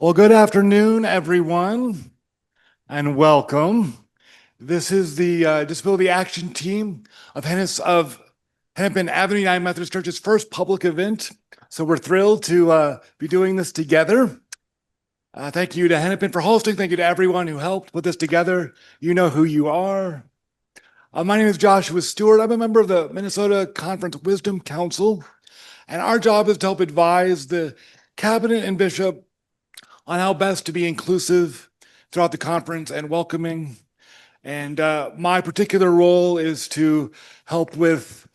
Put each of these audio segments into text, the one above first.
Well, good afternoon, everyone, and welcome. This is the Disability Action Team of Hennepin Avenue United Methodist Church's first public event. So we're thrilled to be doing this together. Thank you to Hennepin for hosting. Thank you to everyone who helped put this together. You know who you are. My name is Joshua Stewart. I'm a member of the Minnesota Conference Wisdom Council, and our job is to help advise the cabinet and bishop on how best to be inclusive throughout the conference and welcoming. And my particular role is to help with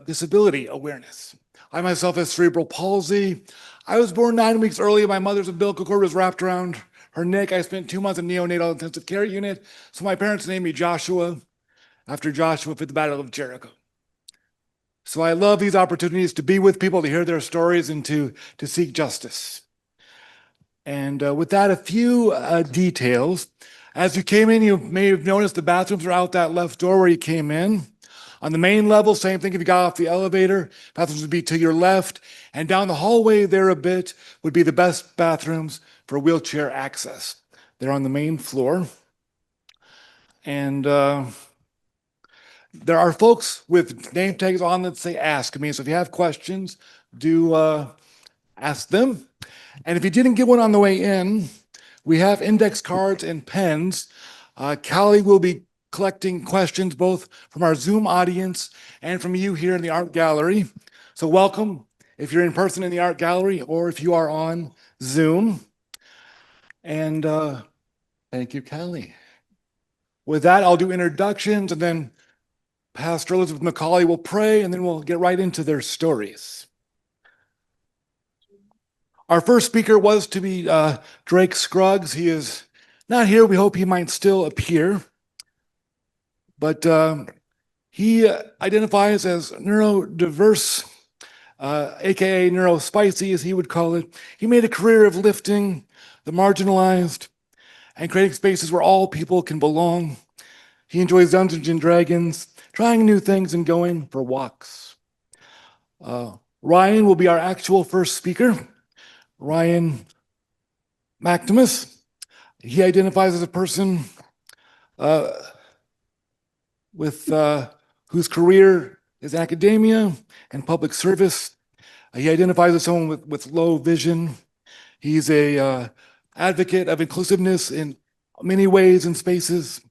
disability awareness. I myself have cerebral palsy. I was born 9 weeks early. My mother's umbilical cord was wrapped around her neck. I spent 2 months in neonatal intensive care unit. So my parents named me Joshua after Joshua at the Battle of Jericho. So I love these opportunities to be with people, to hear their stories, and to seek justice. And with that, a few details. As you came in, you may have noticed the bathrooms are out that left door where you came in. On the main level, same thing if you got off the elevator, bathrooms would be to your left. And down the hallway there a bit would be the best bathrooms for wheelchair access. They're on the main floor. And there are folks with name tags on that say ask me. So if you have questions, do ask them. And if you didn't get one on the way in, we have index cards and pens. Callie will be collecting questions both from our Zoom audience and from you here in the art gallery. So welcome if you're in person in the art gallery or if you are on Zoom. And thank you, Callie. With that, I'll do introductions, and then Pastor Elizabeth McCauley will pray, and then we'll get right into their stories. Our first speaker was to be Drake Scruggs. He is not here. We hope he might still appear. But he identifies as neurodiverse, aka neurospicy, as he would call it. He made a career of lifting the marginalized and creating spaces where all people can belong. He enjoys Dungeons and Dragons, trying new things, and going for walks. Ryan will be our actual first speaker. Ryan Mactimus. He identifies as a person with whose career is academia and public service. He identifies as someone with low vision. He's a advocate of inclusiveness in many ways and spaces.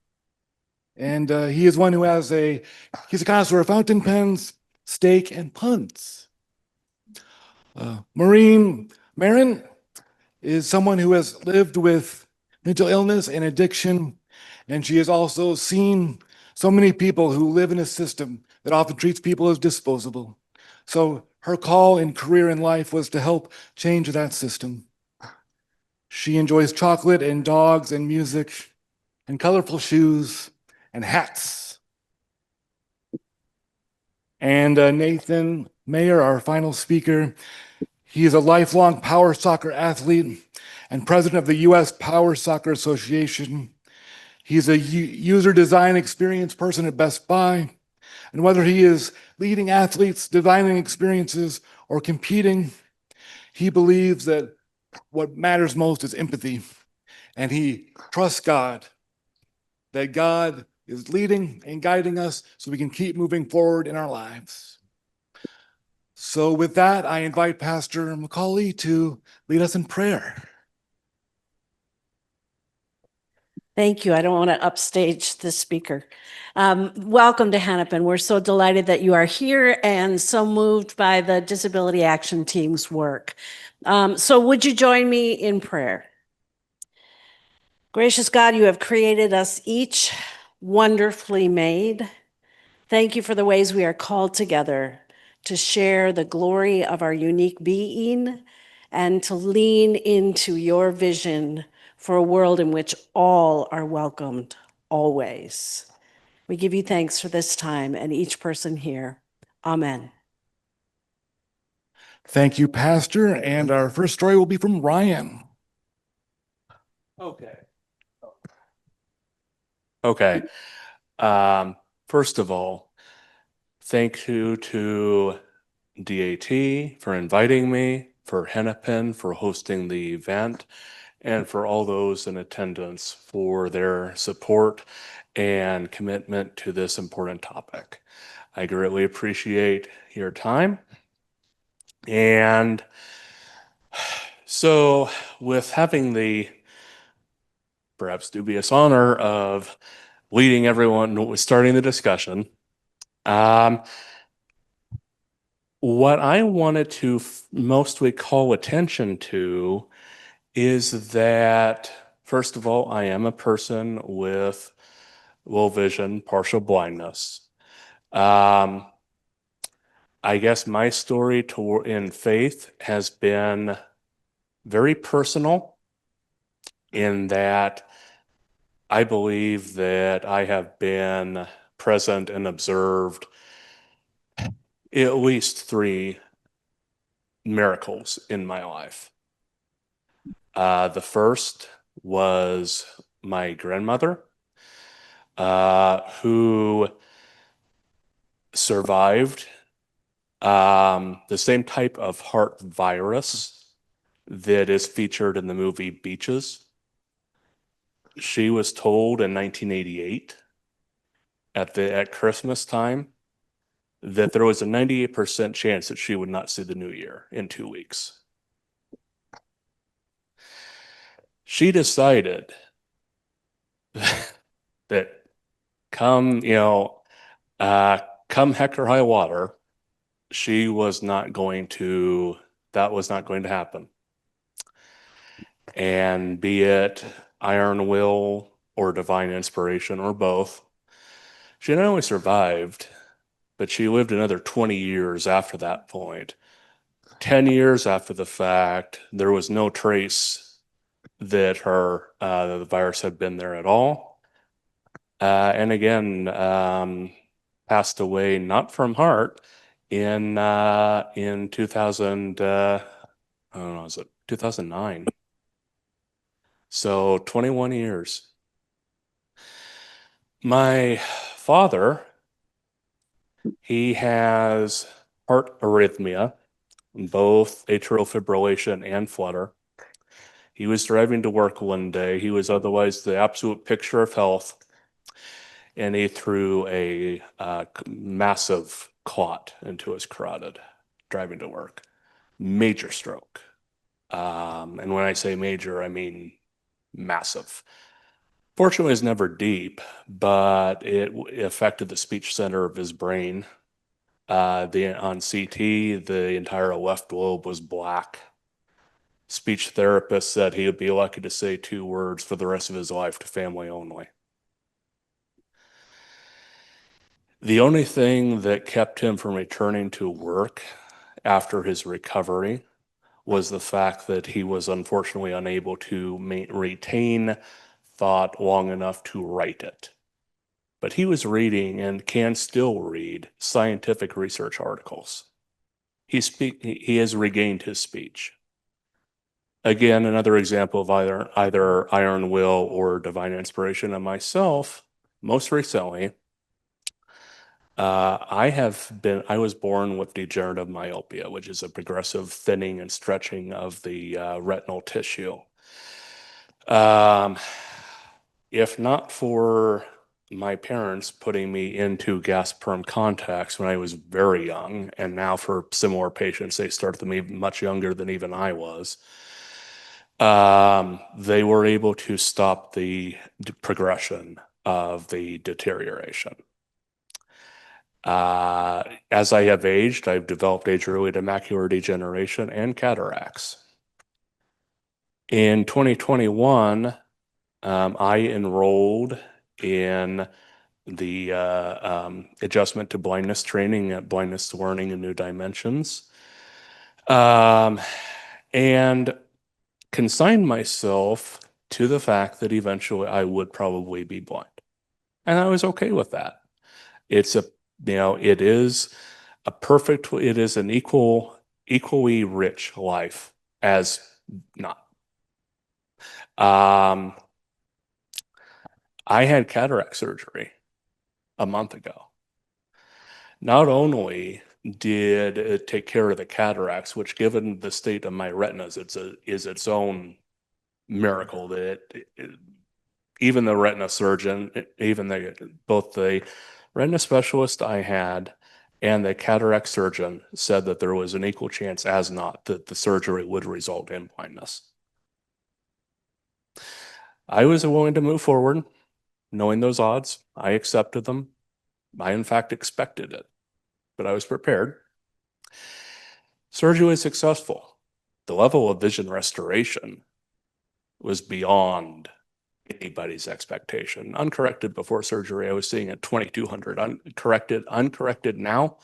And he is one who he's a connoisseur of fountain pens, steak, and puns. Marin is someone who has lived with mental illness and addiction, and she has also seen so many people who live in a system that often treats people as disposable. So her call and career in life was to help change that system. She enjoys chocolate and dogs and music and colorful shoes and hats. And Nathan Mayer, our final speaker, he is a lifelong power soccer athlete and president of the U.S. Power Soccer Association. He's a user design experience person at Best Buy. And whether he is leading athletes, designing experiences, or competing, he believes that what matters most is empathy. And he trusts God, that God is leading and guiding us so we can keep moving forward in our lives. So with that, I invite Pastor McCauley to lead us in prayer. Thank you. I don't want to upstage the speaker. Welcome to Hennepin. We're so delighted that you are here and so moved by the Disability Action Team's work. So would you join me in prayer? Gracious God, you have created us each wonderfully made. Thank you for the ways we are called together to share the glory of our unique being and to lean into your vision for a world in which all are welcomed, always. We give you thanks for this time and each person here. Amen. Thank you, Pastor. And our first story will be from Ryan. Okay. First of all, thank you to DAT for inviting me for Hennepin for hosting the event, and for all those in attendance for their support and commitment to this important topic. I greatly appreciate your time. And so, with having the perhaps dubious honor of leading everyone, starting the discussion, what I wanted to mostly call attention to is that, first of all, I am a person with low vision, partial blindness. I guess my story in faith has been very personal in that I believe that I have been present and observed at least 3 miracles in my life. The first was my grandmother, who survived the same type of heart virus that is featured in the movie Beaches. She was told in 1988 at Christmas time that there was a 98% chance that she would not see the new year in 2 weeks. She decided that come heck or high water, that was not going to happen. And be it iron will or divine inspiration or both, she not only survived, but she lived another 20 years after that point. 10 years after the fact, there was no trace that the virus had been there at all. And again, passed away not from heart in 2000, I don't know, is it 2009? So 21 years. My father, he has heart arrhythmia, both atrial fibrillation and flutter. He was driving to work one day. He was otherwise the absolute picture of health, and he threw a massive clot into his carotid driving to work. Major stroke. And when I say major, I mean massive. Fortunately, it was never deep, but it affected the speech center of his brain. On CT, the entire left lobe was black. Speech therapist said he would be lucky to say 2 words for the rest of his life to family only. The only thing that kept him from returning to work after his recovery was the fact that he was unfortunately unable to retain thought long enough to write it. But he was reading and can still read scientific research articles. He has regained his speech. Again, another example of either iron will or divine inspiration. And myself, most recently, I was born with degenerative myopia, which is a progressive thinning and stretching of the retinal tissue. If not for my parents putting me into gas perm contacts when I was very young, and now for similar patients, they started me much younger than even I was, they were able to stop the progression of the deterioration. As I have aged, I've developed age-related macular degeneration and cataracts. In 2021, I enrolled in the adjustment to blindness training at Blindness Learning in New Dimensions, and consigned myself to the fact that eventually I would probably be blind. And I was okay with that. It is an equally rich life as not. I had cataract surgery a month ago. Not only did take care of the cataracts, which, given the state of my retinas, is its own miracle. That even the retina surgeon, even both the retina specialist I had and the cataract surgeon said that there was an equal chance as not that the surgery would result in blindness. I was willing to move forward, knowing those odds. I accepted them. I, in fact, expected it, but I was prepared. Surgery was successful. The level of vision restoration was beyond anybody's expectation. Uncorrected before surgery, I was seeing at 2200. Uncorrected now,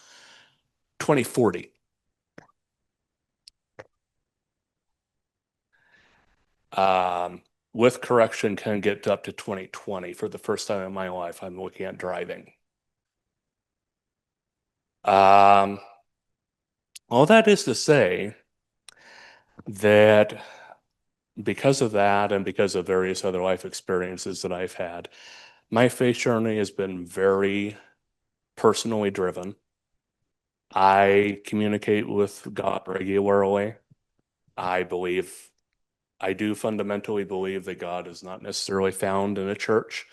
2040. With correction, can get up to 2020. For the first time in my life, I'm looking at driving. All that is to say that because of that and because of various other life experiences that I've had, my faith journey has been very personally driven. I communicate with God regularly. I do fundamentally believe that God is not necessarily found in a church.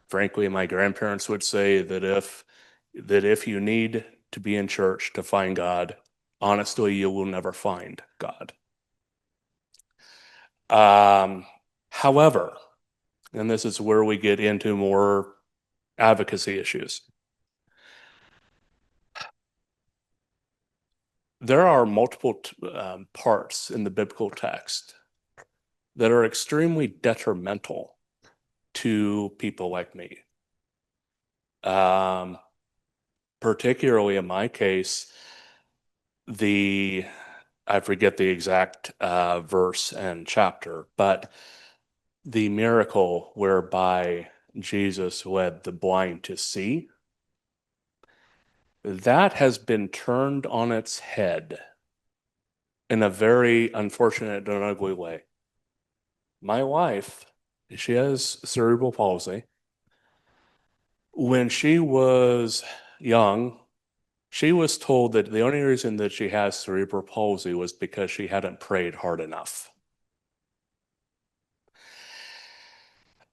Frankly, my grandparents would say that if you need to be in church to find God, honestly, you will never find God. However, and this is where we get into more advocacy issues. There are multiple parts in the biblical text that are extremely detrimental to people like me. Particularly in my case, I forget the exact verse and chapter, but the miracle whereby Jesus led the blind to see, that has been turned on its head in a very unfortunate and ugly way. My wife, she has cerebral palsy. When she was young, she was told that the only reason that she has cerebral palsy was because she hadn't prayed hard enough.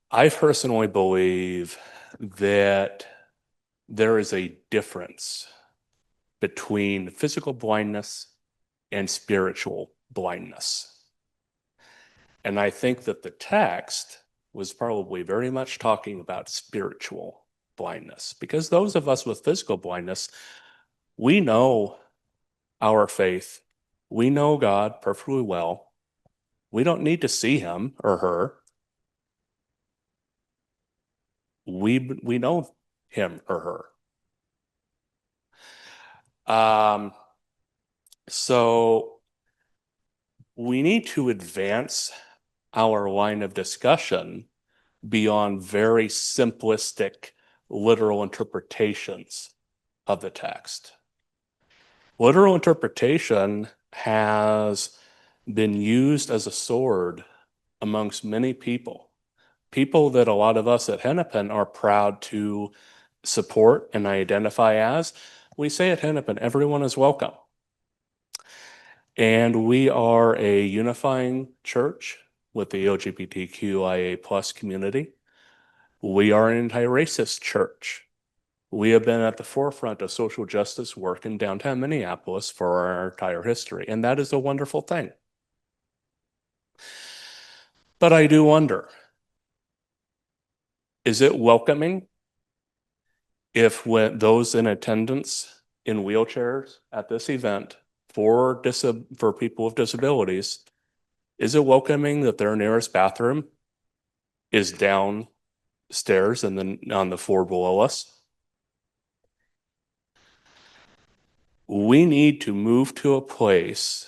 I personally believe that there is a difference between physical blindness and spiritual blindness. And I think that the text was probably very much talking about spiritual blindness, because those of us with physical blindness, we know our faith. We know God perfectly well. We don't need to see him or her. We know him or her. So we need to advance our line of discussion beyond very simplistic literal interpretations of the text. Literal interpretation has been used as a sword amongst many people that a lot of us at Hennepin are proud to support and identify as. We say at Hennepin, everyone is welcome. And we are a unifying church with the LGBTQIA plus community. We are an anti-racist church. We have been at the forefront of social justice work in downtown Minneapolis for our entire history, and that is a wonderful thing. But I do wonder, is it welcoming if when those in attendance in wheelchairs at this event for people with disabilities, is it welcoming that their nearest bathroom is downstairs and then on the floor below us? We need to move to a place,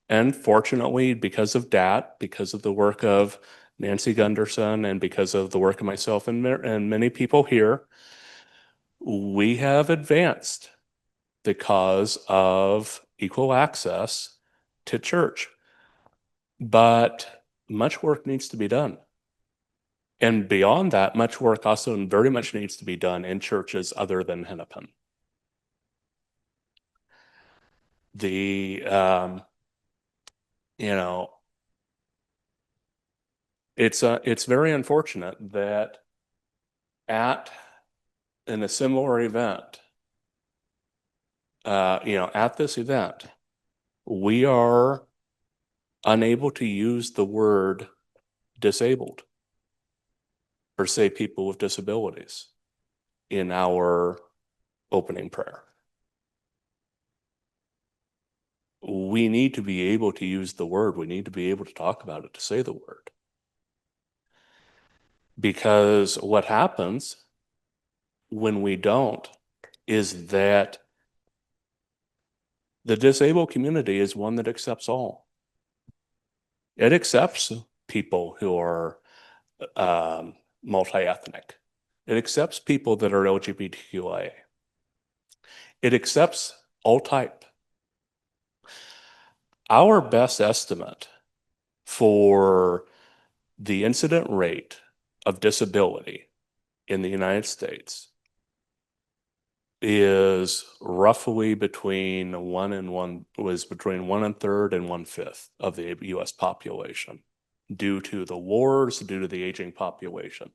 and fortunately, because of DAT, because of the work of Nancy Gunderson, and because of the work of myself and many people here, we have advanced the cause of equal access to church. But much work needs to be done. And beyond that, much work also very much needs to be done in churches other than Hennepin. the you know, it's very unfortunate that in a similar event, at this event, we are unable to use the word disabled or say people with disabilities in our opening prayer. We need to be able to use the word. We need to be able to talk about it, to say the word. Because what happens when we don't is that the disabled community is one that accepts all. It accepts people who are multi-ethnic. It accepts people that are LGBTQIA. It accepts all type. Our best estimate for the incident rate of disability in the United States is roughly between 1/3 and 1/5 of the US population due to the wars, due to the aging population.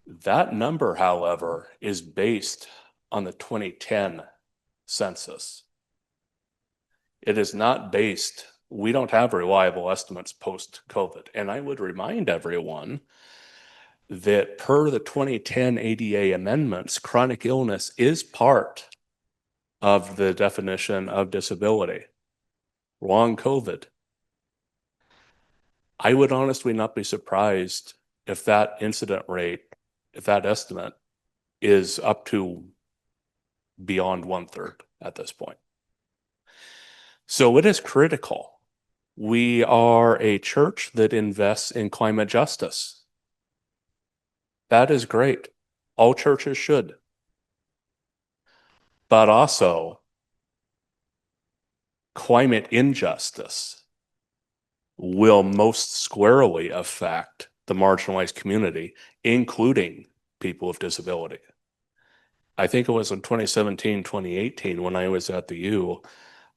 That number, however, is based on the 2010 census. It is not based, we don't have reliable estimates post-COVID. And I would remind everyone that per the 2010 ADA amendments, chronic illness is part of the definition of disability. Long COVID. I would honestly not be surprised if that incident rate, if that estimate is up to beyond 1/3 at this point. So it is critical. We are a church that invests in climate justice. That is great. All churches should. But also, climate injustice will most squarely affect the marginalized community, including people with disability. I think it was in 2017, 2018, when I was at the U,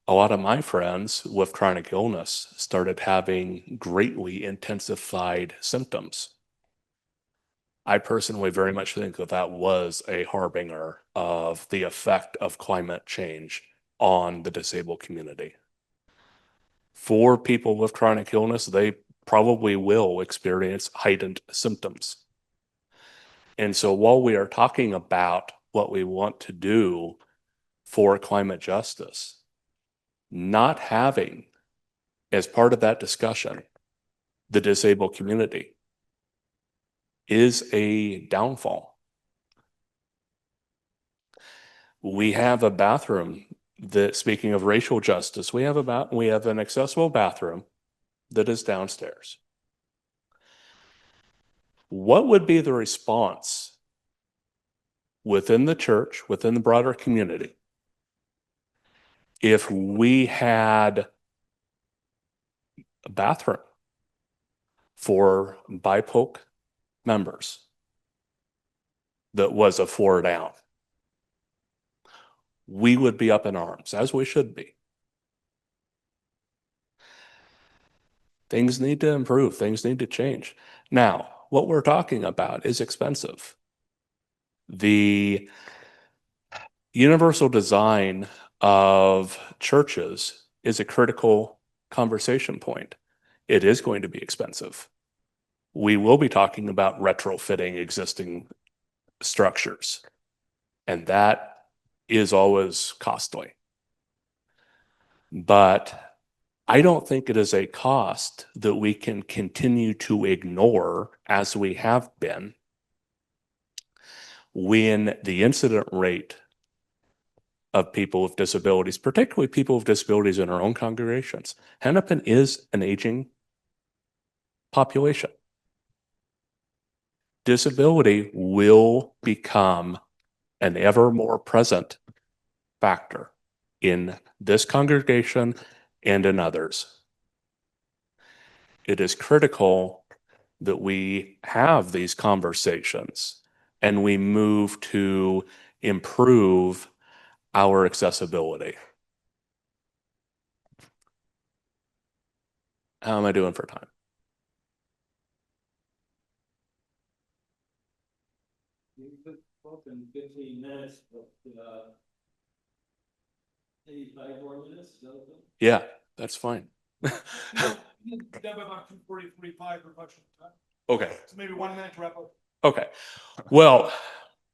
a lot of my friends with chronic illness started having greatly intensified symptoms. I personally very much think that that was a harbinger of the effect of climate change on the disabled community. For people with chronic illness, they probably will experience heightened symptoms. And so while we are talking about what we want to do for climate justice, not having, as part of that discussion, the disabled community is a downfall. We have a bathroom that, speaking of racial justice, we have an accessible bathroom that is downstairs. What would be the response within the church, within the broader community, if we had a bathroom for BIPOC members that was a floor down? We would be up in arms, as we should be. Things need to improve. Things need to change. Now, what we're talking about is expensive. The universal design of churches is a critical conversation point. It is going to be expensive. We will be talking about retrofitting existing structures, and that is always costly. But I don't think it is a cost that we can continue to ignore as we have been when the incident rate of people with disabilities, particularly people with disabilities in our own congregations. Hennepin is an aging population. Disability will become an ever more present factor in this congregation and in others. It is critical that we have these conversations and we move to improve our accessibility. How am I doing for time? In 15 minutes, but 85 more minutes. Yeah, that's fine. Done by about 2:40, 45 for question time. Okay. So maybe 1 minute to wrap up. Okay. Well,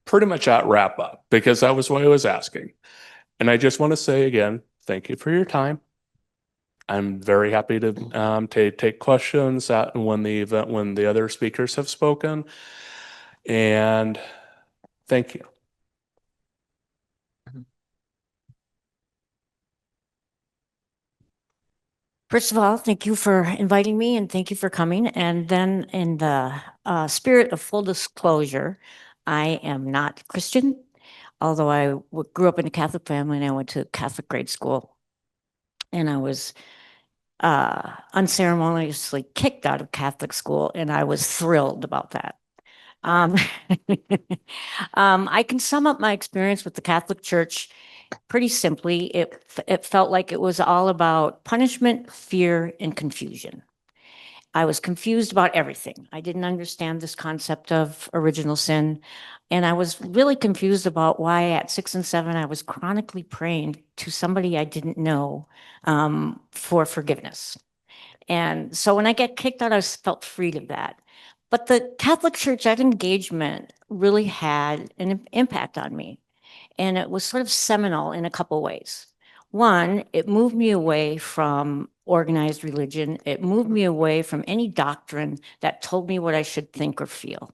pretty much at wrap up because that was what I was asking. And I just want to say again, thank you for your time. I'm very happy to take questions when the other speakers have spoken. And thank you. First of all, thank you for inviting me and thank you for coming. And then in the spirit of full disclosure, I am not Christian, although I grew up in a Catholic family and I went to Catholic grade school. And I was unceremoniously kicked out of Catholic school, and I was thrilled about that. I can sum up my experience with the Catholic Church pretty simply. It felt like it was all about punishment, fear, and confusion. I was confused about everything. I didn't understand this concept of original sin. And I was really confused about why at 6 and 7, I was chronically praying to somebody I didn't know for forgiveness. And so when I got kicked out, I felt freed of that. But the Catholic Church, that engagement really had an impact on me. And it was sort of seminal in a couple ways. One, it moved me away from organized religion. It moved me away from any doctrine that told me what I should think or feel.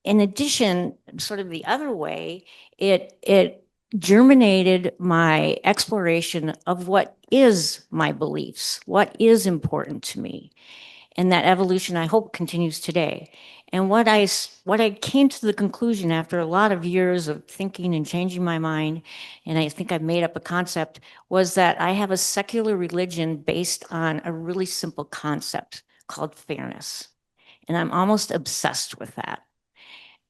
In addition, sort of the other way, it germinated my exploration of what is my beliefs, what is important to me. And that evolution, I hope, continues today. And what I came to the conclusion after a lot of years of thinking and changing my mind, and I think I've made up a concept, was that I have a secular religion based on a really simple concept called fairness. And I'm almost obsessed with that.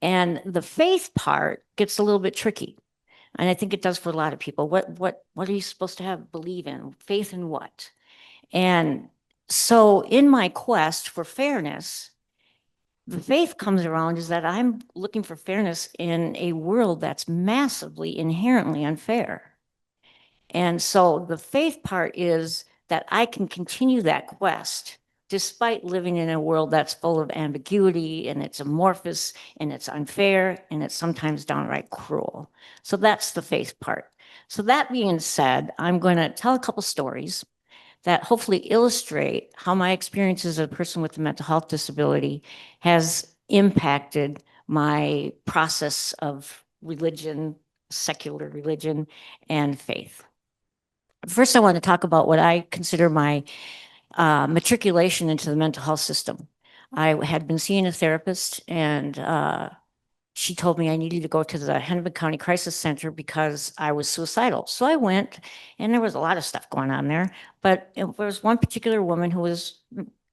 And the faith part gets a little bit tricky. And I think it does for a lot of people. What are you supposed to believe in? Faith in what? And so in my quest for fairness, the faith comes around is that I'm looking for fairness in a world that's massively, inherently unfair. And so the faith part is that I can continue that quest despite living in a world that's full of ambiguity and it's amorphous and it's unfair and it's sometimes downright cruel. So that's the faith part. So that being said, I'm going to tell a couple stories that hopefully illustrate how my experience as a person with a mental health disability has impacted my process of religion, secular religion, and faith. First, I want to talk about what I consider my matriculation into the mental health system. I had been seeing a therapist, and she told me I needed to go to the Hennepin County Crisis Center because I was suicidal. So I went, and there was a lot of stuff going on there. But there was one particular woman who was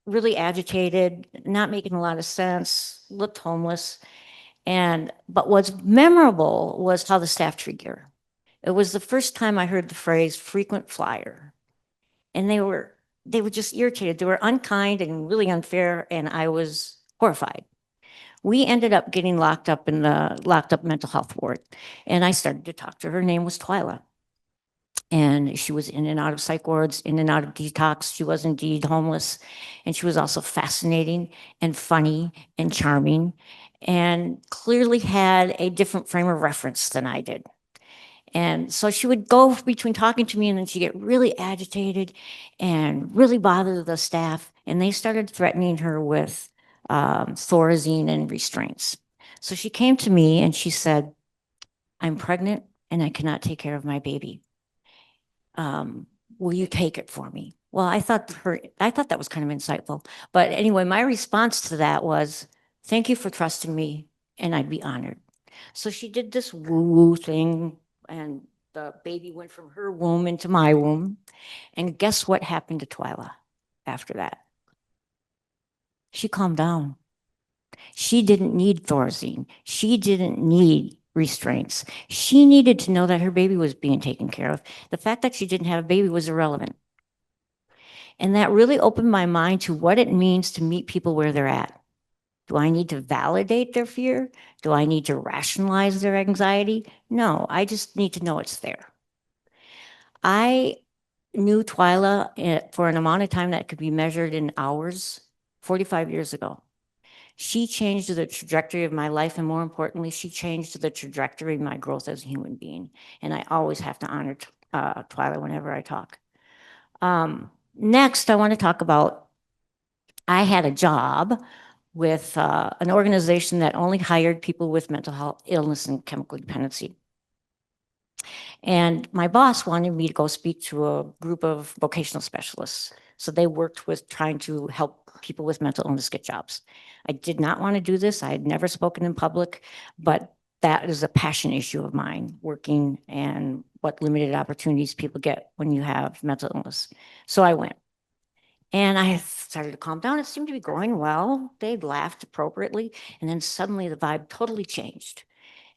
really agitated, not making a lot of sense, looked homeless. But what's memorable was how the staff treated her. It was the first time I heard the phrase frequent flyer. And they were just irritated. They were unkind and really unfair, and I was horrified. We ended up getting locked up in the locked up mental health ward, and I started to talk to her. Her name was Twyla. And she was in and out of psych wards, in and out of detox. She was indeed homeless. And she was also fascinating and funny and charming and clearly had a different frame of reference than I did. And so she would go between talking to me and then she'd get really agitated and really bother the staff. And they started threatening her with Thorazine and restraints. So she came to me and she said, "I'm pregnant and I cannot take care of my baby. Will you take it for me?" Well, I thought that was kind of insightful. But anyway, my response to that was, "Thank you for trusting me and I'd be honored." So she did this woo-woo thing and the baby went from her womb into my womb. And guess what happened to Twyla after that? She calmed down. She didn't need Thorazine. She didn't need restraints. She needed to know that her baby was being taken care of. The fact that she didn't have a baby was irrelevant. And that really opened my mind to what it means to meet people where they're at. Do I need to validate their fear? Do I need to rationalize their anxiety? No, I just need to know it's there. I knew Twyla for an amount of time that could be measured in hours 45 years ago. She changed the trajectory of my life, and more importantly, she changed the trajectory of my growth as a human being. And I always have to honor Twyla whenever I talk. Next, I want to talk about, I had a job with an organization that only hired people with mental health illness and chemical dependency. And my boss wanted me to go speak to a group of vocational specialists. So they worked with trying to help people with mental illness get jobs. I did not want to do this. I had never spoken in public, but that is a passion issue of mine, working and what limited opportunities people get when you have mental illness. So I went. And I started to calm down. It seemed to be going well. They laughed appropriately. And then suddenly the vibe totally changed.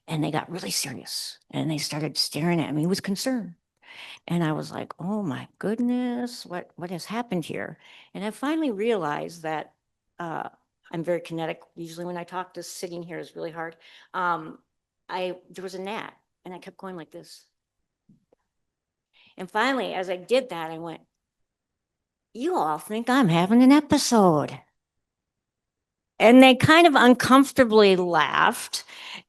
And they got really serious. And they started staring at me with concern. And I was like, oh my goodness, what has happened here? And I finally realized that I'm very kinetic. Usually when I talk, this sitting here is really hard. There was a gnat, and I kept going like this. And finally, as I did that, I went, you all think I'm having an episode. And they kind of uncomfortably laughed.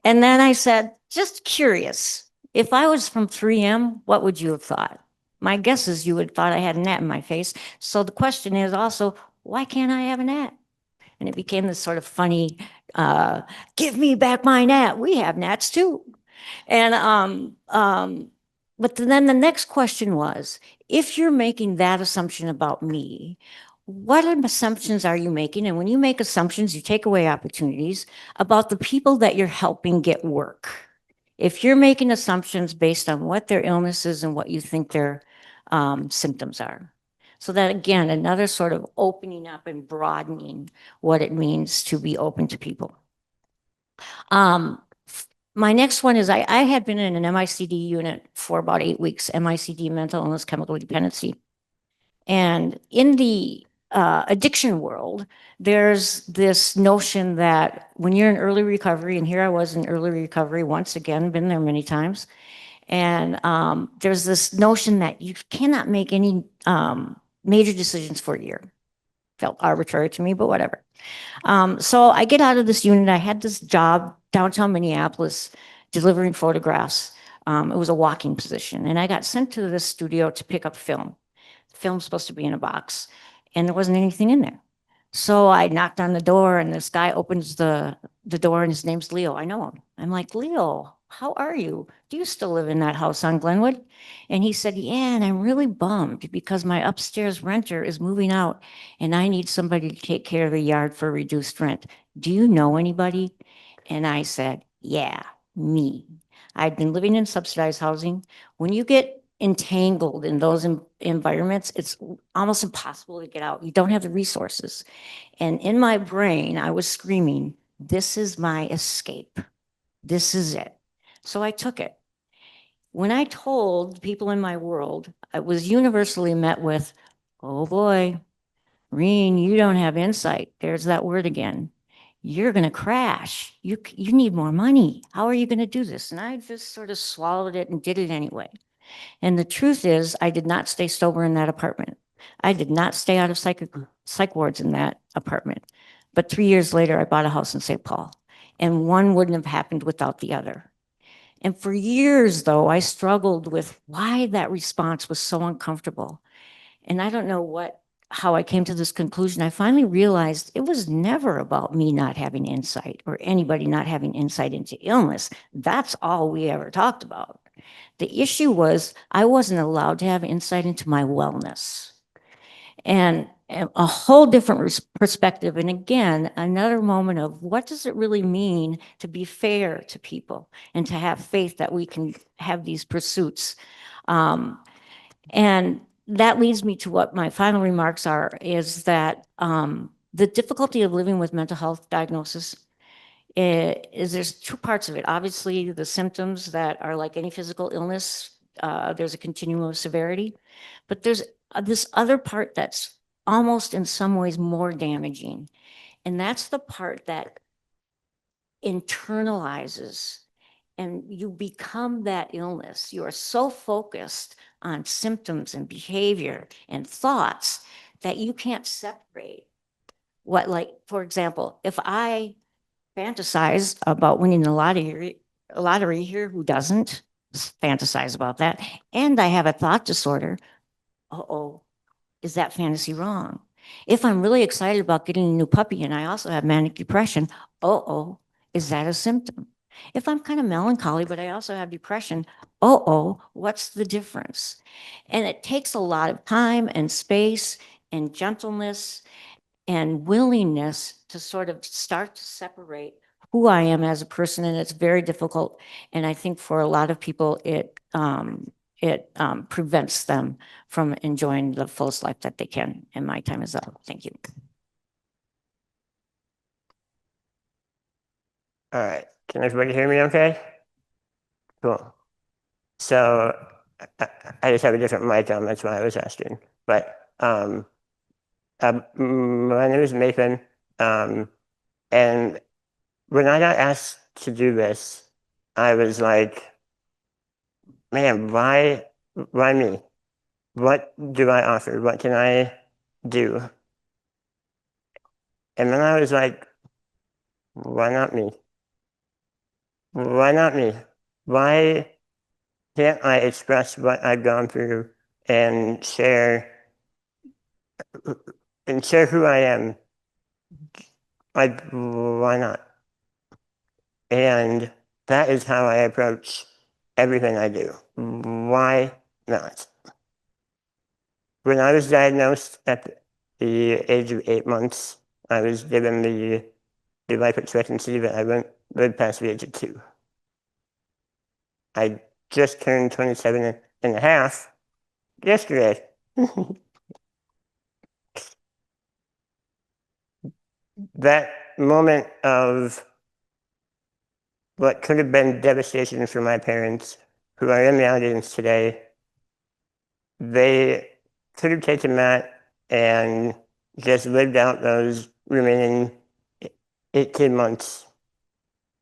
And then I said, just curious, if I was from 3M, what would you have thought? My guess is you would have thought I had a gnat in my face. So the question is also, why can't I have a gnat? And it became this sort of funny, give me back my gnat. We have gnats too. And but then the next question was, if you're making that assumption about me, what assumptions are you making? And when you make assumptions, you take away opportunities about the people that you're helping get work. If you're making assumptions based on what their illness is and what you think their symptoms are. So that, again, another sort of opening up and broadening what it means to be open to people. My next one is I had been in an MICD unit for about 8 weeks, MICD, mental illness, chemical dependency. And in the addiction world, there's this notion that when you're in early recovery, and here I was in early recovery once again, been there many times, and there's this notion that you cannot make any major decisions for a year. Felt arbitrary to me, but whatever. So I get out of this unit. I had this job downtown Minneapolis delivering photographs. It was a walking position, and I got sent to the studio to pick up film. The film's supposed to be in a box, and there wasn't anything in there. So I knocked on the door, and this guy opens the door, and his name's Leo. I know him. I'm like, Leo, how are you? Do you still live in that house on Glenwood? And he said, yeah, and I'm really bummed because my upstairs renter is moving out, and I need somebody to take care of the yard for reduced rent. Do you know anybody? And I said, yeah, me. I'd been living in subsidized housing. When you get entangled in those environments, it's almost impossible to get out. You don't have the resources. And in my brain, I was screaming, this is my escape. This is it. So I took it. When I told people in my world, I was universally met with, oh boy, Reen, you don't have insight. There's that word again. You're going to crash. You need more money. How are you going to do this? And I just sort of swallowed it and did it anyway. And the truth is, I did not stay sober in that apartment. I did not stay out of psych wards in that apartment. But 3 years later, I bought a house in St. Paul. And one wouldn't have happened without the other. And for years, though, I struggled with why that response was so uncomfortable. And I don't know how I came to this conclusion. I finally realized it was never about me not having insight or anybody not having insight into illness. That's all we ever talked about. The issue was I wasn't allowed to have insight into my wellness. And a whole different perspective. And again, another moment of what does it really mean to be fair to people and to have faith that we can have these pursuits. And that leads me to what my final remarks are, is that the difficulty of living with mental health diagnosis is there's two parts of it. Obviously, the symptoms that are like any physical illness, there's a continuum of severity, but there's this other part that's almost in some ways more damaging. And that's the part that internalizes and you become that illness. You are so focused on symptoms and behavior and thoughts that you can't separate what, like, for example, if I fantasize about winning the lottery here, who doesn't fantasize about that? And I have a thought disorder. Uh-oh, is that fantasy wrong? If I'm really excited about getting a new puppy and I also have manic depression, uh-oh, is that a symptom? If I'm kind of melancholy, but I also have depression, uh-oh, what's the difference? And it takes a lot of time and space and gentleness and willingness to sort of start to separate who I am as a person, and it's very difficult. And I think for a lot of people, it prevents them from enjoying the fullest life that they can. And my time is up. Thank you. All right. Can everybody hear me okay? Cool. So I just have a different mic on, that's why I was asking. But my name is Nathan. And when I got asked to do this, I was like, man, why me? What do I offer? What can I do? And then I was like, why not me? Why not me? Why can't I express what I've gone through and share who I am? Like, why not? And that is how I approach everything I do. Why not? When I was diagnosed at the age of 8 months, I was given the life expectancy that I wouldn't live past the age of 2. I just turned 27 and a half yesterday. That moment of what could have been devastation for my parents, who are in the audience today, they could have taken that and just lived out those remaining 18 months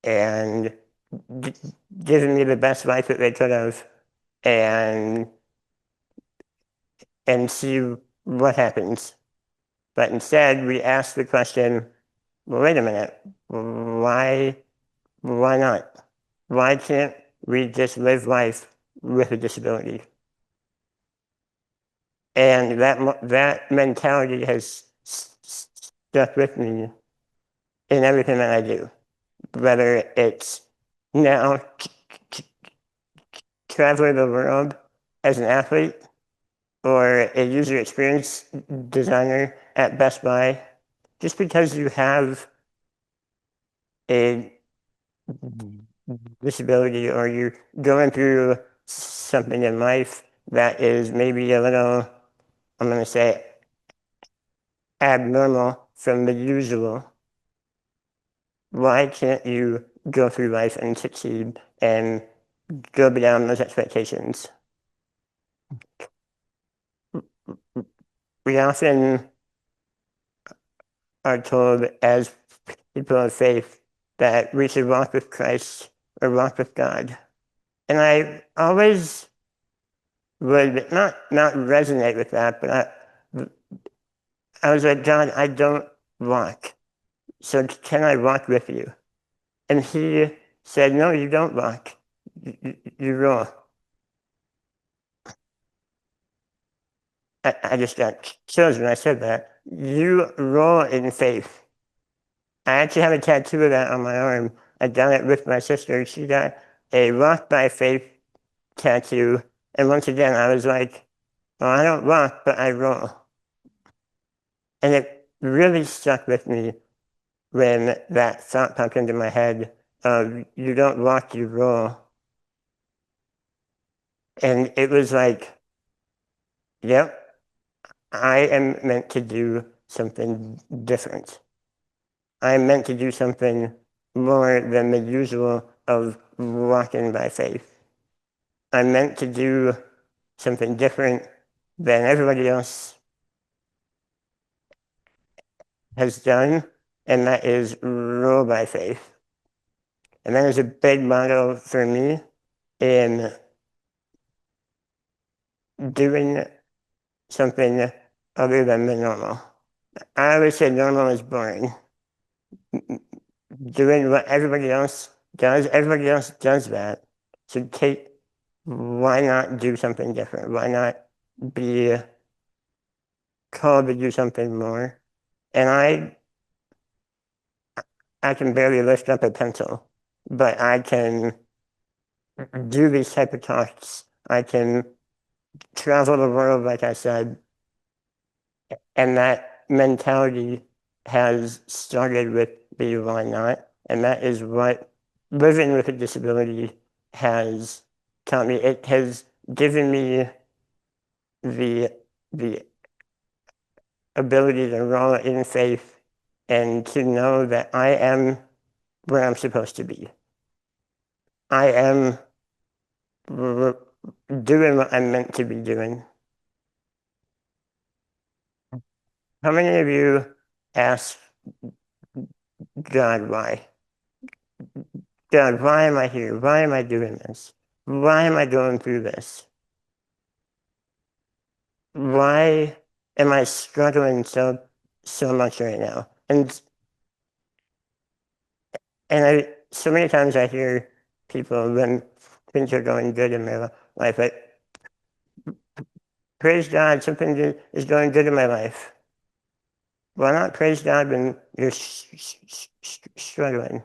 and given me the best life that they could have and see what happens. But instead, we asked the question, well, wait a minute, why not? Why can't we just live life with a disability? And that mentality has stuck with me in everything that I do, whether it's now traveling the world as an athlete or a user experience designer at Best Buy. Just because you have a disability or you're going through something in life that is maybe a little, I'm going to say, abnormal from the usual, why can't you go through life and succeed and go beyond those expectations? We often are told as people of faith that we should walk with Christ or walk with God. And I always would not resonate with that, but I was like, God, I don't walk. So can I walk with you? And he said, no, you don't walk. You roll. I just got chills when I said that. You roll in faith. I actually have a tattoo of that on my arm. I done it with my sister. She got a walk by faith tattoo. And once again, I was like, well, I don't walk, but I roll. And it really stuck with me when that thought popped into my head of you don't walk, you roll. And it was like, yep, I am meant to do something different. I'm meant to do something more than the usual of walking by faith. I'm meant to do something different than everybody else. has done, and that is rule by faith. And that is a big motto for me in doing something other than the normal. I always say normal is boring. Doing what everybody else does that. So why not do something different? Why not be called to do something more? And I can barely lift up a pencil, but I can do these type of talks. I can travel the world, like I said, and that mentality has started with the why not, and that is what living with a disability has taught me. It has given me the ability to roll in faith and to know that I am where I'm supposed to be. I am doing what I'm meant to be doing. How many of you ask God why? God, why am I here? Why am I doing this? Why am I going through this? Why am I struggling so much right now? And so many times I hear people when things are going good in their life, like, praise God, something is going good in my life. Why not praise God when you're struggling?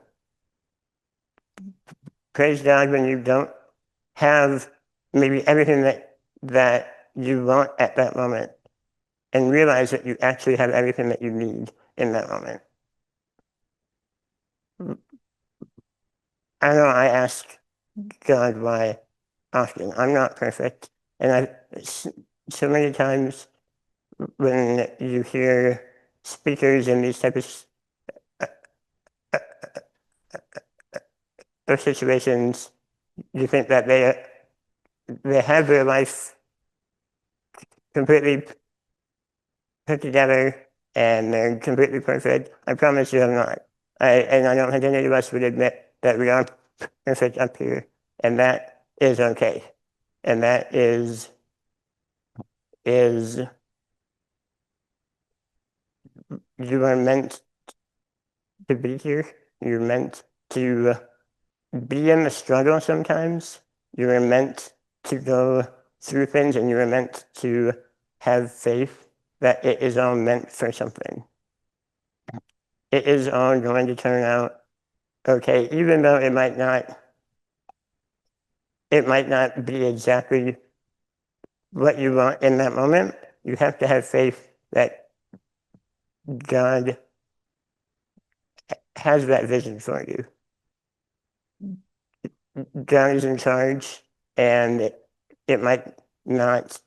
Praise God when you don't have maybe everything that you want at that moment, and realize that you actually have everything that you need in that moment. I know I ask God why often. I'm not perfect. And so many times when you hear speakers in these types of situations, you think that they have their life completely put together and they're completely perfect. I promise you I'm not. And I don't think any of us would admit that we aren't perfect up here. And that is okay. And that is you are meant to be here. You're meant to be in the struggle sometimes. You are meant to go through things, and you are meant to have faith that it is all meant for something. It is all going to turn out okay, even though it might not be exactly what you want in that moment. You have to have faith that God has that vision for you. God is in charge, and it might not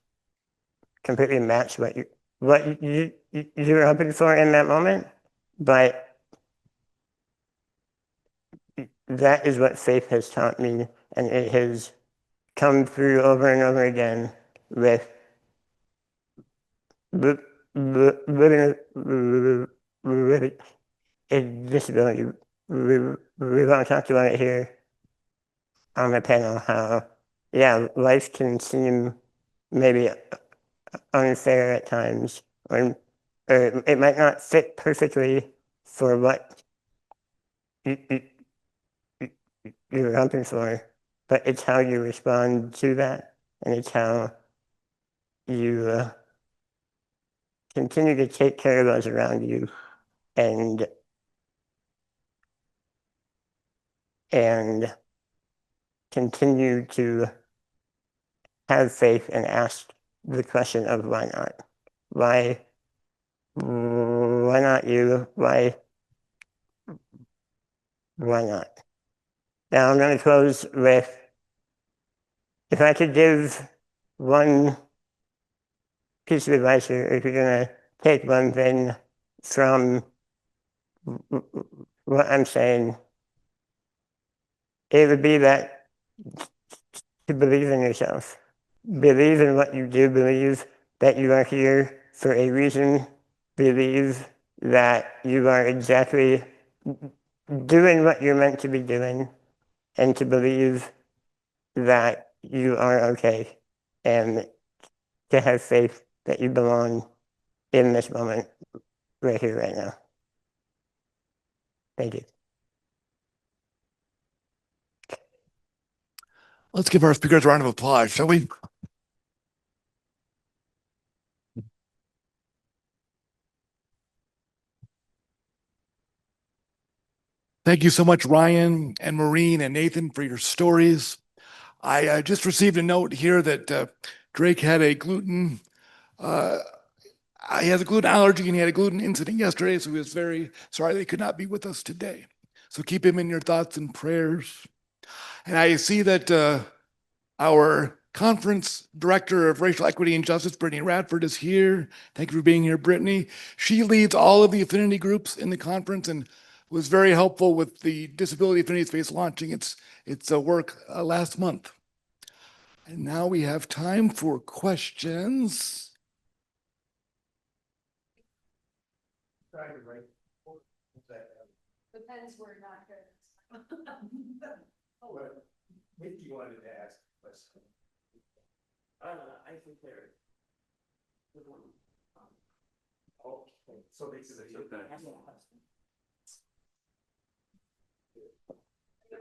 completely match what you're hoping for in that moment, but that is what faith has taught me, and it has come through over and over again with living with a disability. We've all talked about it here on the panel, how, yeah, life can seem maybe unfair at times, or it might not fit perfectly for what you're hoping for, but it's how you respond to that, and it's how you continue to take care of those around you, and continue to have faith and ask the question of why not? Why not you? Why not? Now I'm going to close with, if I could give one piece of advice, or if you're going to take one thing from what I'm saying, it would be that to believe in yourself. Believe in what you do. Believe that you are here for a reason. Believe that you are exactly doing what you're meant to be doing and to believe that you are okay and to have faith that you belong in this moment right here, right now. Thank you. Let's give our speakers a round of applause, shall we? Thank you so much, Ryan and Maureen and Nathan, for your stories. I just received a note here that Drake had a gluten, he has a gluten allergy and he had a gluten incident yesterday, so he was very sorry they could not be with us today. So keep him in your thoughts and prayers. And I see that our conference director of racial equity and justice, Brittany Radford, is here. Thank you for being here, Brittany. She leads all of the affinity groups in the conference and was very helpful with the Disability Affinity Space launching its work last month. And now we have time for questions. The pens were not good. If you wanted to ask a question. I think they're. Okay, so this is a.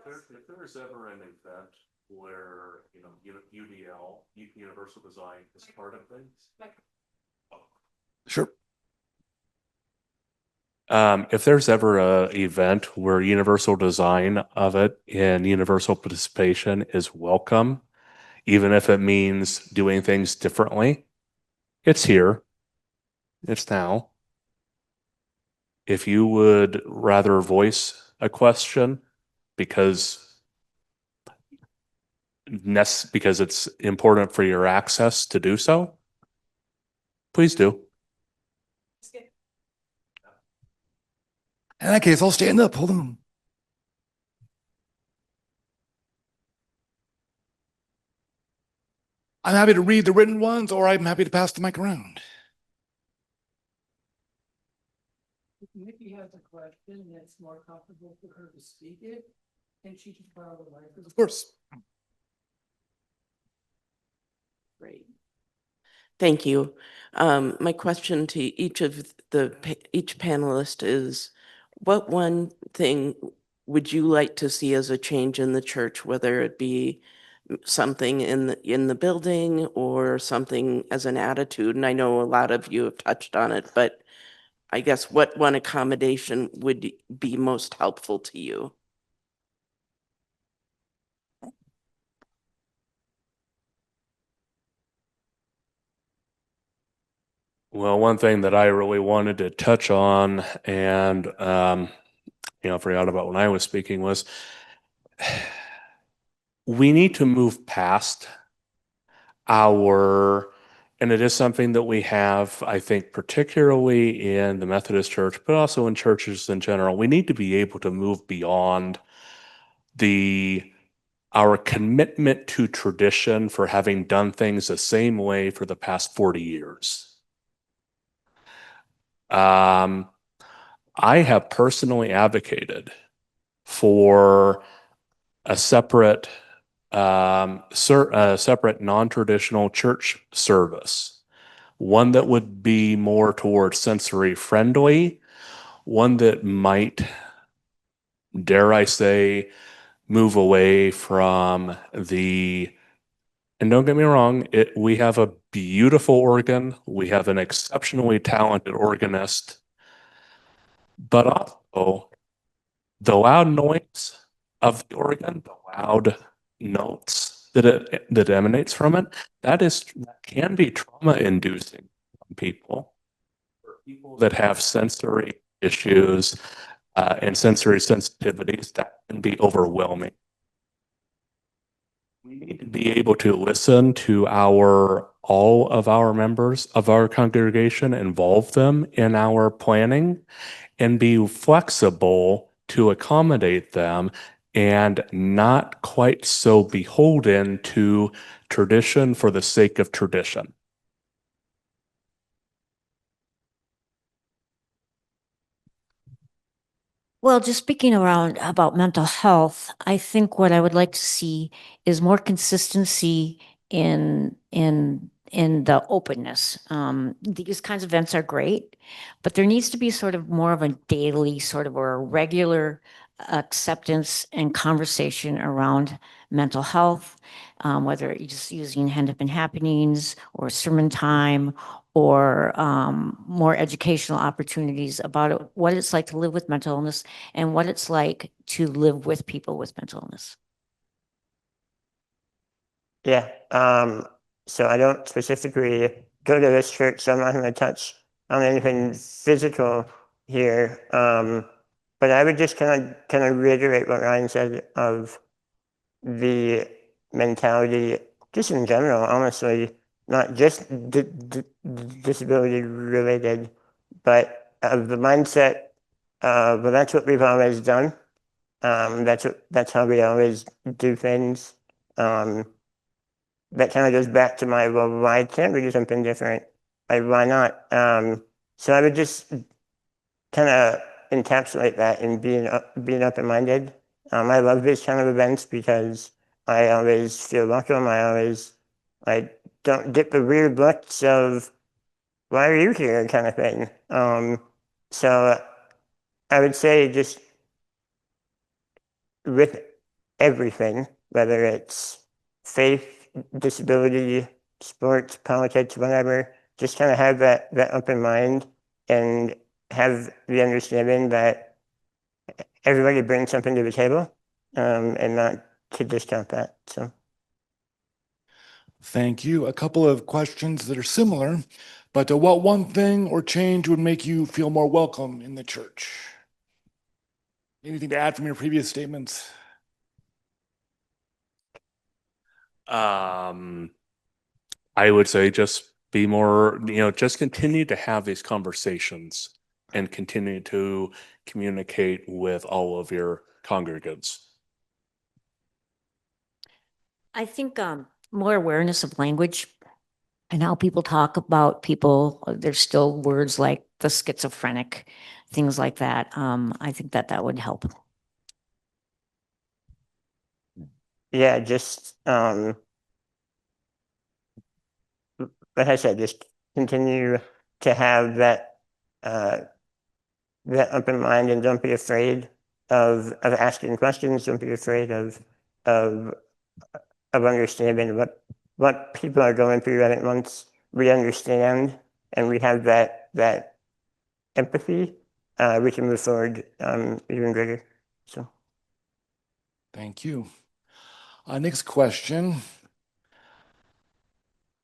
If there's ever an event where, UDL, Universal Design is part of things. Sure. If there's ever a event where universal design of it and universal participation is welcome, even if it means doing things differently, it's here. It's now. If you would rather voice a question because it's important for your access to do so, please do. In that case, I'll stand up. Hold on. I'm happy to read the written ones, or I'm happy to pass the mic around. If Nikki has a question that's more comfortable for her to speak it, and she can borrow the mic. Of course. Great. Thank you. My question to each of each panelist is, what one thing would you like to see as a change in the church, whether it be something in the building or something as an attitude? And I know a lot of you have touched on it, but I guess what one accommodation would be most helpful to you? Well, one thing that I really wanted to touch on and, forgot about when I was speaking was we need to move past and it is something that we have, I think, particularly in the Methodist Church, but also in churches in general. We need to be able to move beyond our commitment to tradition for having done things the same way for the past 40 years. I have personally advocated for a separate non-traditional church service, one that would be more towards sensory friendly, one that might, dare I say, move away from and don't get me wrong, we have a beautiful organ, we have an exceptionally talented organist, but also the loud noise of the organ, the loud notes that emanates from it, that can be trauma inducing for people that have sensory issues and sensory sensitivities. That can be overwhelming. We need to be able to listen to all of our members of our congregation, involve them in our planning, and be flexible to accommodate them and not quite so beholden to tradition for the sake of tradition. Well, just speaking around about mental health, I think what I would like to see is more consistency in the openness. These kinds of events are great, but there needs to be sort of more of a daily sort of or a regular acceptance and conversation around mental health, whether you're just using Hennepin Happenings or sermon time or more educational opportunities about what it's like to live with mental illness and what it's like to live with people with mental illness. Yeah. So I don't specifically go to this church, so I'm not going to touch on anything physical here. But I would just kind of reiterate what Ryan said of the mentality, just in general, honestly, not just disability related, but of the mindset. But that's what we've always done. That's how we always do things. That kind of goes back to my, well, why can't we do something different? Like, why not? So I would just kind of encapsulate that in being open-minded. I love these kind of events because I always feel welcome. I always like don't get the weird looks of why are you here kind of thing. So I would say just with everything, whether it's faith, disability, sports, politics, whatever, just kind of have that open mind and have the understanding that everybody brings something to the table, and not to discount that. So Thank you. A couple of questions that are similar, but what one thing or change would make you feel more welcome in the church? Anything to add from your previous statements? I would say just be more, just continue to have these conversations and continue to communicate with all of your congregants. I think more awareness of language and how people talk about people. There's still words like the schizophrenic, things like that. I think that would help. yeah, just like I said, just continue to have that open mind and don't be afraid of asking questions. Don't be afraid of understanding what people are going through. I think once we understand and we have that empathy, we can move forward even greater. So Thank you. Next question.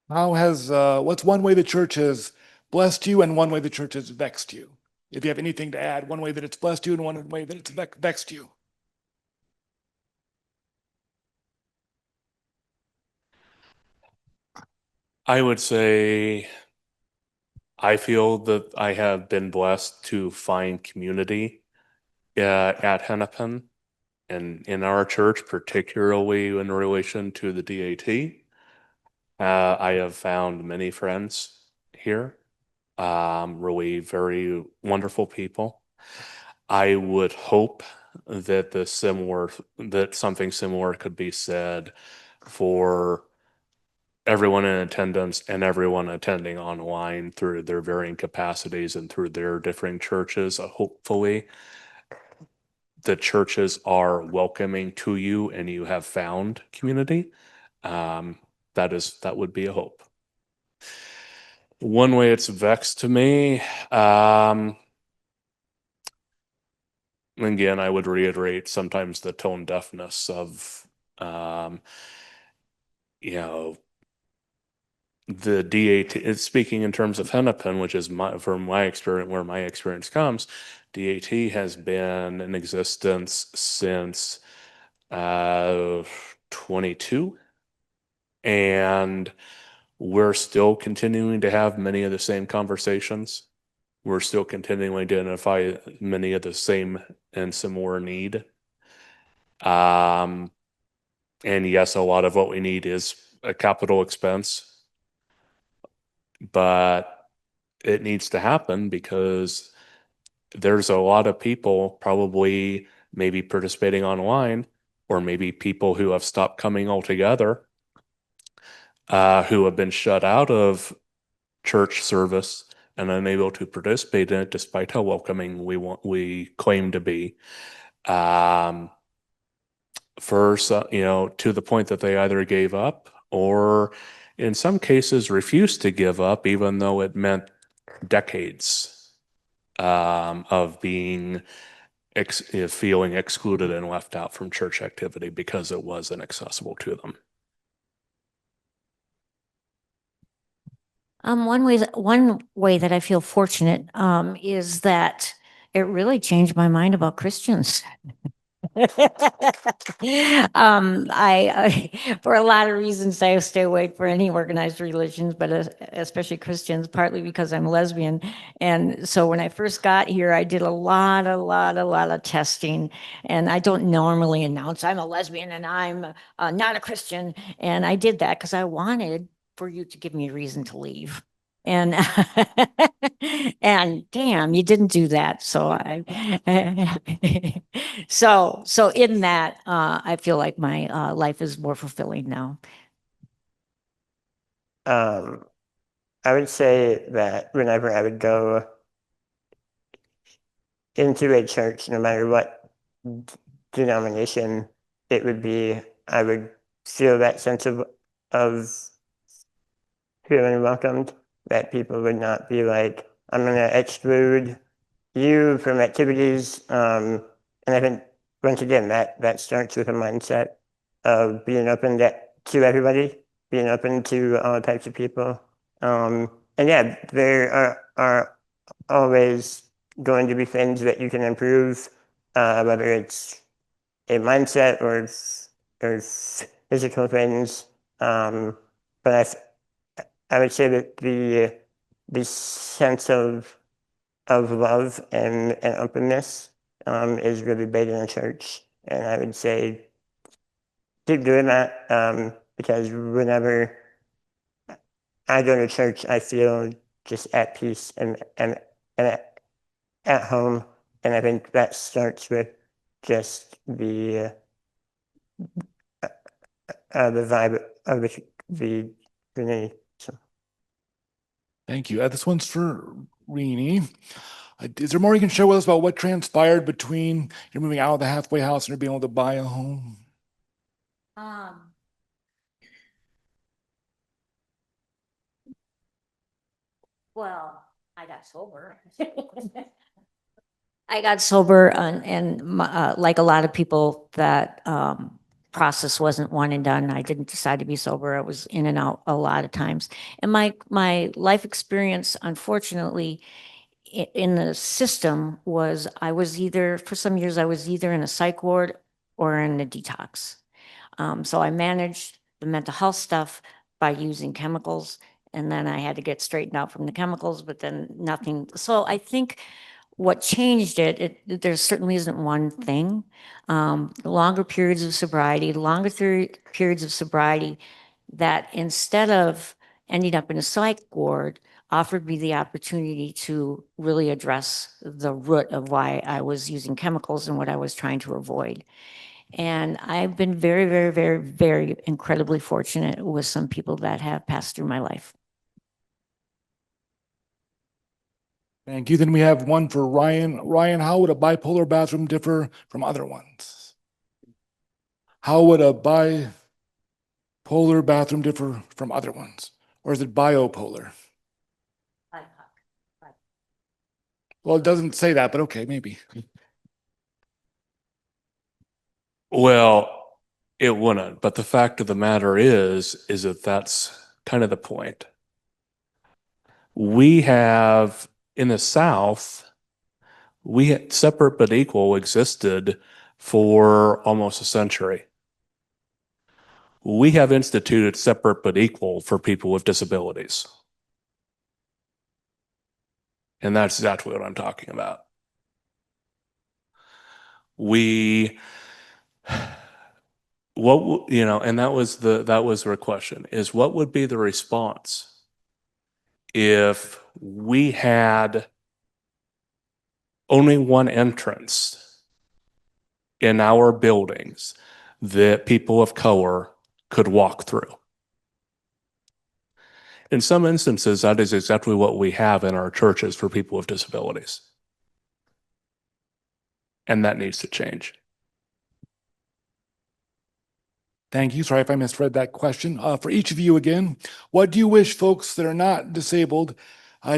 What's one way the church has blessed you and one way the church has vexed you? If you have anything to add, one way that it's blessed you and one way that it's vexed you. I would say I feel that I have been blessed to find community at Hennepin and in our church, particularly in relation to the DAT. I have found many friends here, really very wonderful people. I would hope that something similar could be said for everyone in attendance and everyone attending online through their varying capacities and through their different churches. Hopefully, the churches are welcoming to you and you have found community. That would be a hope. One way it's vexed to me, again, I would reiterate sometimes the tone deafness of, the DAT. Speaking in terms of Hennepin, which is from my experience, where my experience comes, DAT has been in existence since 22, and we're still continuing to have many of the same conversations. We're still continuing to identify many of the same and similar need. And yes, a lot of what we need is a capital expense, but it needs to happen because there's a lot of people probably maybe participating online, or maybe people who have stopped coming altogether, who have been shut out of church service and unable to participate in it despite how welcoming we claim to be. For some, to the point that they either gave up or in some cases refused to give up, even though it meant decades of being feeling excluded and left out from church activity because it was inaccessible to them. One way that I feel fortunate is that it really changed my mind about Christians. For a lot of reasons, I stay away from any organized religions, but especially Christians, partly because I'm lesbian. And so when I first got here, I did a lot of testing, and I don't normally announce I'm a lesbian and I'm not a Christian. And I did that because I wanted for you to give me a reason to leave. And and damn, you didn't do that. So so in that, I feel like my life is more fulfilling now. I would say that whenever I would go into a church, no matter what denomination it would be, I would feel that sense of feeling welcomed, that people would not be like, I'm going to exclude you from activities. And I think, once again, that starts with a mindset of being open to everybody, being open to all types of people. And yeah, there are always going to be things that you can improve, whether it's a mindset or physical things. But I would say that the sense of love and openness is really big in the church, and I would say keep doing that, because whenever I go to church, I feel just at peace and at home, and I think that starts with just the vibe of the community. So. Thank you. This one's for Rini. Is there more you can share with us about what transpired between you're moving out of the halfway house and you're being able to buy a home? Well, I got sober. I got sober and like a lot of people, that process wasn't one and done. I didn't decide to be sober. I was in and out a lot of times. And my life experience, unfortunately, in the system was for some years, I was either in a psych ward or in a detox. So I managed the mental health stuff by using chemicals, and then I had to get straightened out from the chemicals, but then nothing. So I think what changed there certainly isn't one thing. Longer periods of sobriety, periods of sobriety, that instead of ending up in a psych ward, offered me the opportunity to really address the root of why I was using chemicals and what I was trying to avoid. And I've been very, very, very, very incredibly fortunate with some people that have passed through my life. Thank you. Then we have one for Ryan. Ryan, how would a bipolar bathroom differ from other ones? How would a bipolar bathroom differ from other ones? Or is it biopolar? Well, it doesn't say that, but okay, maybe. Well, it wouldn't, but the fact of the matter is that that's kind of the point. We have, in the South, separate but equal existed for almost a century. We have instituted separate but equal for people with disabilities. And that's exactly what I'm talking about. And that was the question, is what would be the response if we had only one entrance in our buildings that people of color could walk through. In some instances, that is exactly what we have in our churches for people with disabilities. And that needs to change. Thank you. Sorry if I misread that question. For each of you again, what do you wish folks that are not disabled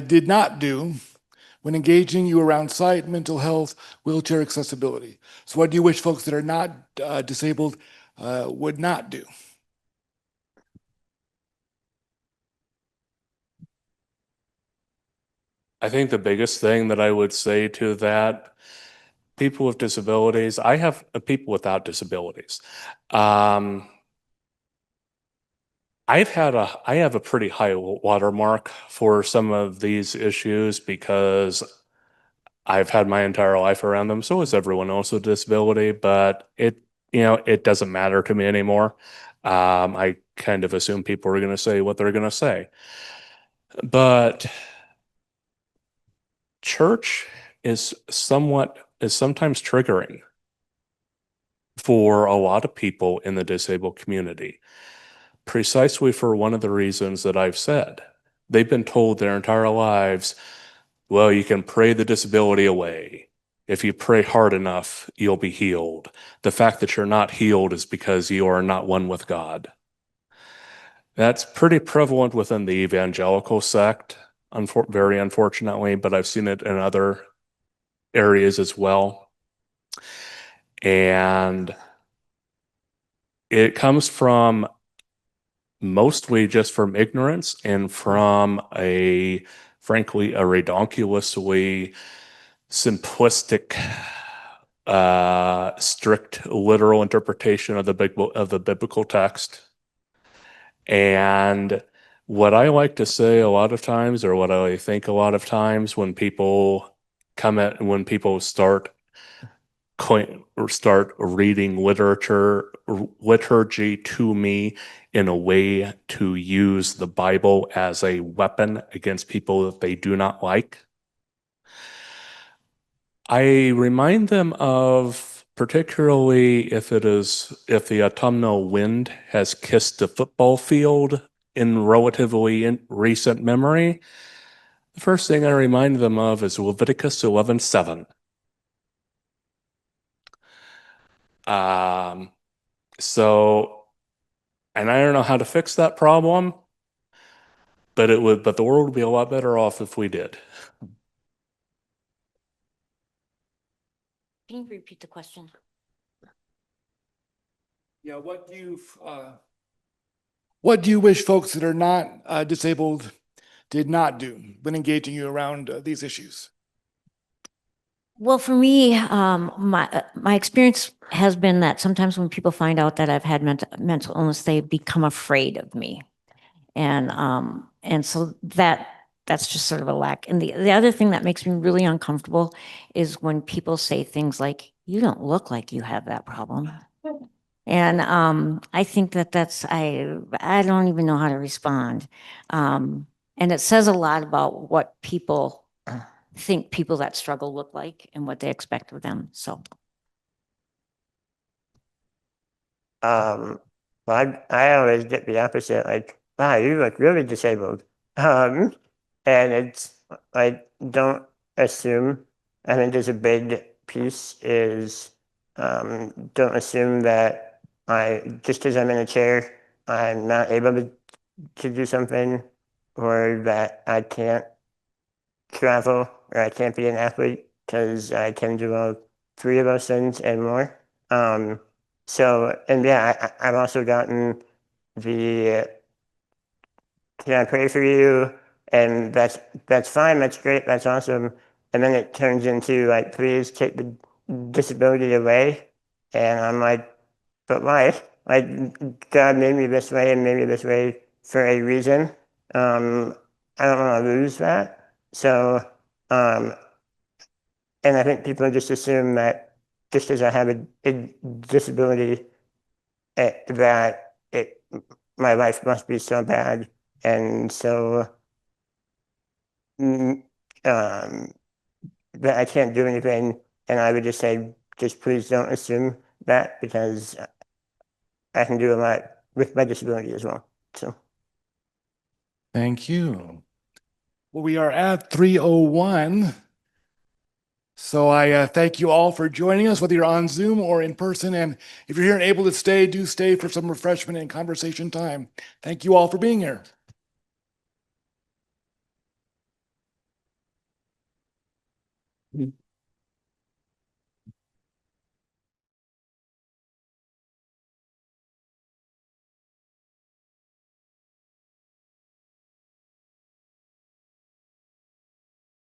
did not do when engaging you around sight, mental health, wheelchair accessibility? So what do you wish folks that are not disabled would not do? I think the biggest thing that I would say to that, people with disabilities, I have people without disabilities. I have a pretty high watermark for some of these issues because I've had my entire life around them. So is everyone else with disability, but it doesn't matter to me anymore. I kind of assume people are going to say what they're going to say. But church is sometimes triggering for a lot of people in the disabled community, precisely for one of the reasons that I've said. They've been told their entire lives, well, you can pray the disability away. If you pray hard enough, you'll be healed. The fact that you're not healed is because you are not one with God. That's pretty prevalent within the evangelical sect, very unfortunately, but I've seen it in other areas as well. And it comes from mostly just from ignorance and from frankly, a redonkulously simplistic, strict literal interpretation of the biblical text. And what I like to say a lot of times, or what I think a lot of times when people start reading liturgy to me in a way to use the Bible as a weapon against people that they do not like, I remind them of, particularly if the autumnal wind has kissed the football field in relatively recent memory, the first thing I remind them of is Leviticus 11:7. And I don't know how to fix that problem, but the world would be a lot better off if we did. Can you repeat the question? Yeah, what do you wish folks that are not disabled did not do when engaging you around these issues? Well, for me, my experience has been that sometimes when people find out that I've had mental illness, they become afraid of me, and so that's just sort of a lack. And the other thing that makes me really uncomfortable is when people say things like, "You don't look like you have that problem," and I think I don't even know how to respond, and it says a lot about what people think people that struggle look like and what they expect of them. So Well, I always get the opposite, like, wow, you look really disabled. And it's, I don't assume, I think there's a big piece is, don't assume that just because I'm in a chair, I'm not able to do something, or that I can't travel, or I can't be an athlete, because I can do all three of those things and more. So, and yeah, I've also gotten the, can I pray for you? And that's fine, that's great, that's awesome. And then it turns into like, please take the disability away. And I'm like, but why? Like, God made me this way and made me this way for a reason. I don't want to lose that. So, and I think people just assume that just as I have a disability, that my life must be so bad, and so that I can't do anything, and I would just say, just please don't assume that, because I can do a lot with my disability as well. So Thank you. Well, we are at 3:01. So I thank you all for joining us, whether you're on Zoom or in person. And if you're here and able to stay, do stay for some refreshment and conversation time. Thank you all for being here.